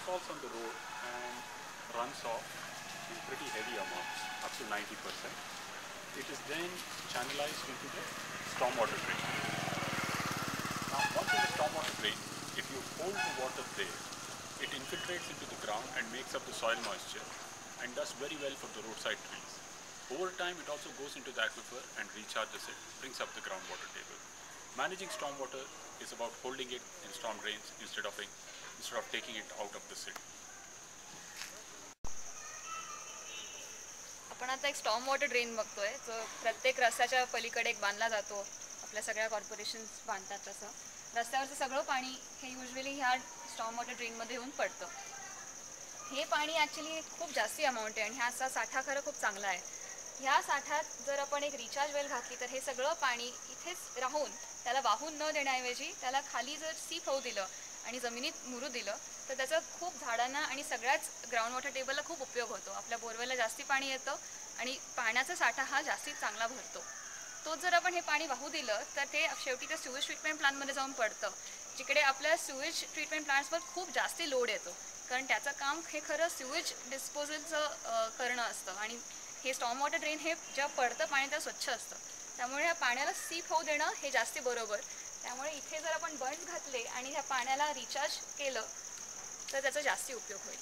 falls on the road and runs off in pretty heavy amounts, up to 90%. It is then channelized into the stormwater drain. Now, once in the stormwater drain, if you hold the water there, it infiltrates into the ground and makes up the soil moisture and does very well for the roadside trees. Over time, it also goes into the aquifer and recharges it, brings up the groundwater table. Managing stormwater is about holding it in storm drains instead of taking it out of the city. आपण आता एक storm water drain बघतोय जो प्रत्येक रस्त्याच्या पलीकडे एक बांधला जातो. आपल्या सगळ्या कॉर्पोरेशन्स बांधतात तसं. रस्त्यावरचं सगळं पाणी हे युजली ह्या स्टॉर्म वॉटर ड्रेनमध्ये येऊन पडतं. हे पाणी ॲक्च्युली खूप जास्ती अमाऊंट आहे आणि ह्याचा साठा खरं खूप चांगला आहे. ह्या साठ्यात जर आपण एक रिचार्ज वेल घातली तर हे सगळं पाणी इथेच राहून त्याला वाहून न देण्याऐवजी त्याला खाली जर सीप होऊ दिलं आणि जमिनीत मुरू दिलं तर त्याचा खूप झाडांना आणि सगळ्याच ग्राउंड वॉटर टेबलला खूप उपयोग होतो. आपल्या बोरवेलला जास्ती पाणी येतं आणि पाण्याचा साठा हा जास्तीत चांगला भरतो. तो जर आपण हे पाणी वाहू दिलं तर ते शेवटी त्या सिवेज ट्रीटमेंट प्लांटमध्ये जाऊन पडतं, जिकडे आपल्या सिवेज ट्रीटमेंट प्लांट्सवर खूप जास्ती लोड येतो. कारण त्याचं काम हे खरं सिवेज डिस्पोजलचं करणं असतं आणि हे स्टॉर्म वॉटर ड्रेन हे जेव्हा पडतं पाणी ते स्वच्छ असतं. त्यामुळे ह्या पाण्याला सीप होऊ देणं हे जास्ती बरोबर. त्यामुळे इथे जर आपण बंड्स घातले आणि ह्या पाण्याला रिचार्ज केलं तर त्याचा जास्ती उपयोग होईल.